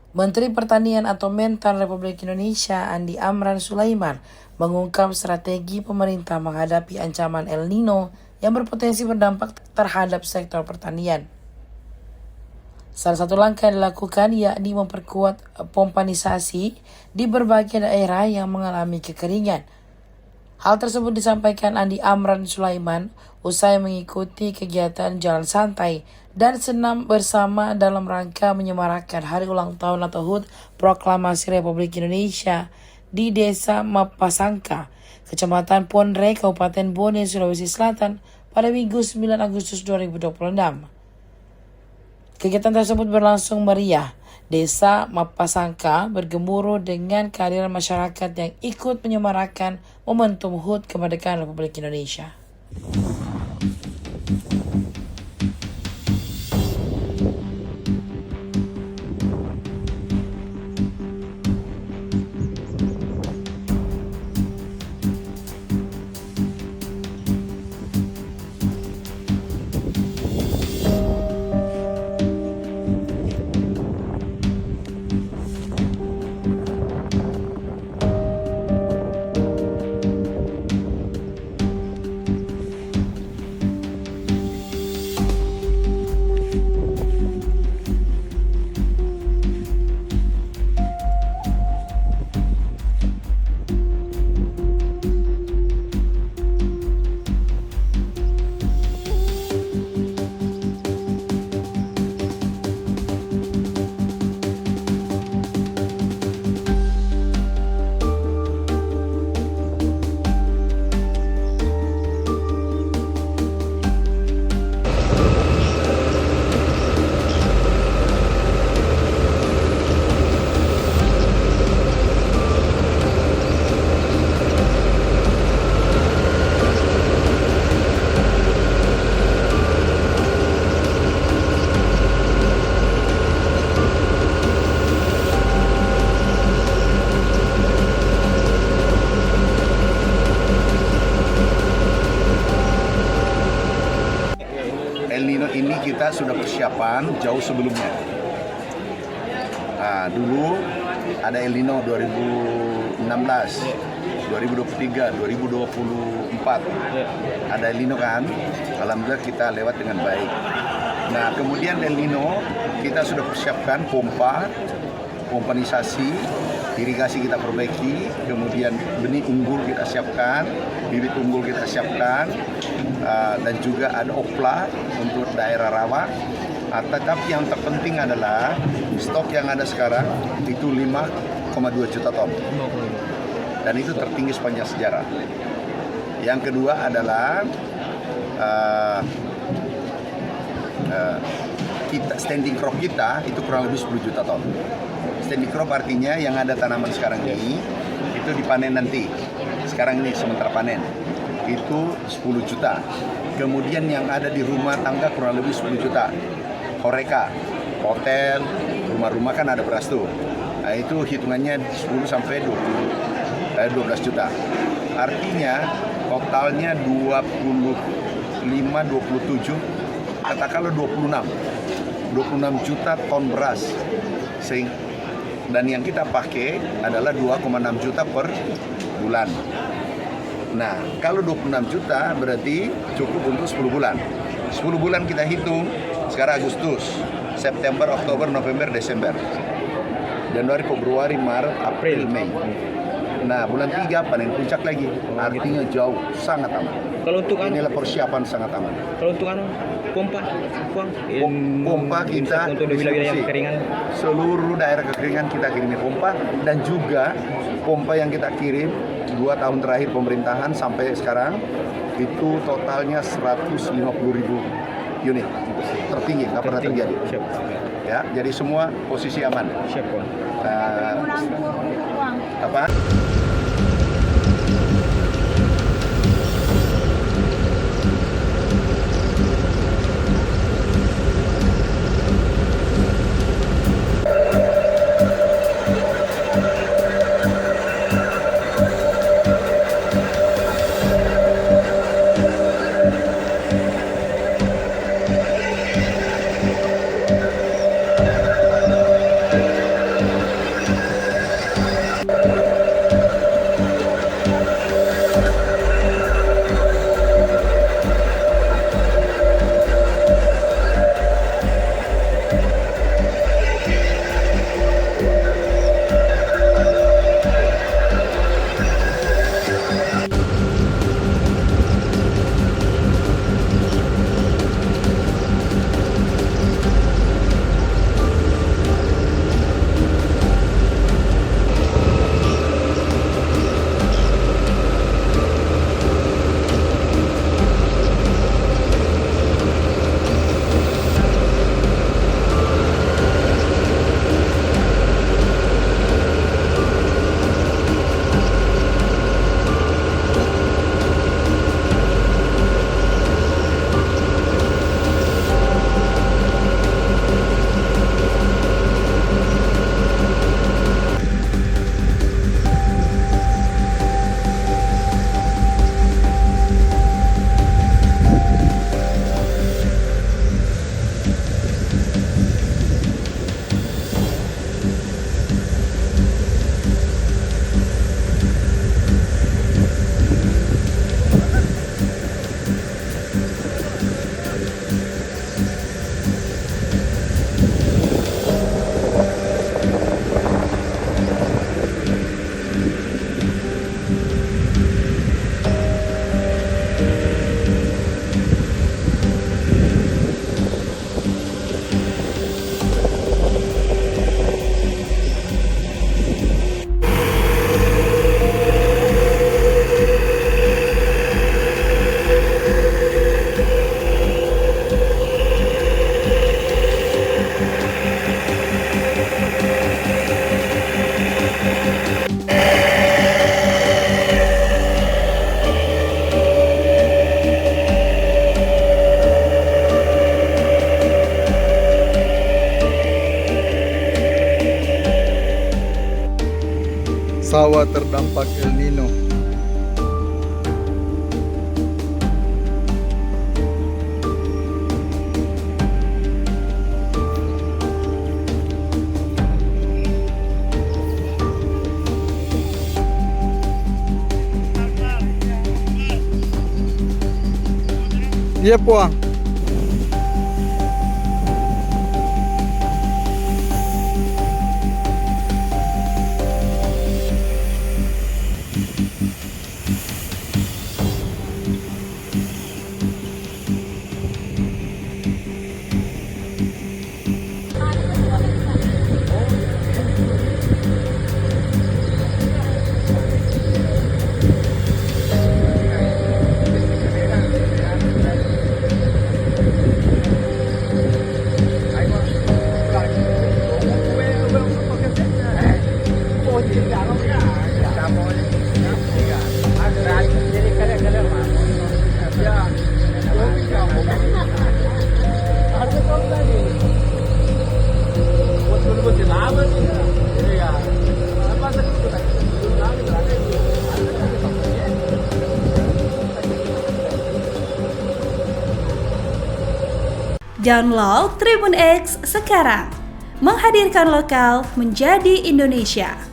Menteri Pertanian atau Mentan Republik Indonesia Andi Amran Sulaiman mengungkap strategi pemerintah menghadapi ancaman El Nino yang berpotensi berdampak terhadap sektor pertanian. Salah satu langkah yang dilakukan yakni memperkuat pompanisasi di berbagai daerah yang mengalami kekeringan. Hal tersebut disampaikan Andi Amran Sulaiman usai mengikuti kegiatan jalan santai dan senam bersama dalam rangka menyemarakan hari ulang tahun atau HUT Proklamasi Republik Indonesia di Desa Mapasangka, Kecamatan Ponre, Kabupaten Bone, Sulawesi Selatan pada Minggu 9 Agustus 2026. Kegiatan tersebut berlangsung meriah. Desa Mapasangka bergemuruh dengan kehadiran masyarakat yang ikut menyemarakan momentum HUT kemerdekaan Republik Indonesia. El Nino ini kita sudah persiapan jauh sebelumnya. Nah, dulu ada El Nino 2016, 2023, 2024. Ada El Nino kan, alhamdulillah kita lewat dengan baik. Nah, kemudian El Nino kita sudah persiapkan pompanisasi, irigasi kita perbaiki, kemudian benih unggul kita siapkan, bibit unggul kita siapkan, dan juga ada opla untuk daerah rawa. Tetapi yang terpenting adalah stok yang ada sekarang itu 5,2 juta ton, dan itu tertinggi sepanjang sejarah. Yang kedua adalah standing crop kita itu kurang lebih 10 juta ton. Standing crop artinya yang ada tanaman sekarang ini itu dipanen nanti. Sekarang ini sementara panen itu 10 juta. Kemudian yang ada di rumah tangga kurang lebih 10 juta. Horeca, hotel, rumah-rumah kan ada beras tuh. Nah, itu hitungannya 10 sampai 12 juta. Artinya totalnya 25, 27, katakanlah 26 juta ton beras. Dan yang kita pakai adalah 2,6 juta per bulan. Nah, kalau 26 juta berarti cukup untuk 10 bulan. 10 bulan kita hitung, sekarang Agustus, September, Oktober, November, Desember, Januari, Februari, Maret, April, Mei. Nah, bulan 3 panen puncak lagi. Artinya jauh, sangat aman. Kalau untuk inilah persiapan sangat aman. Kalau untuk pompa, pompa kita untuk wilayah kekeringan, seluruh daerah kekeringan kita kirim pompa, dan juga pompa yang kita kirim 2 tahun terakhir pemerintahan sampai sekarang itu totalnya 150.000 unit, tertinggi, nggak pernah terjadi. Siap. Ya, jadi semua posisi aman. Siap, Bang. Apa? Papua terdampak El Nino. Iya, Puang. Download Tribun X sekarang, menghadirkan lokal menjadi Indonesia.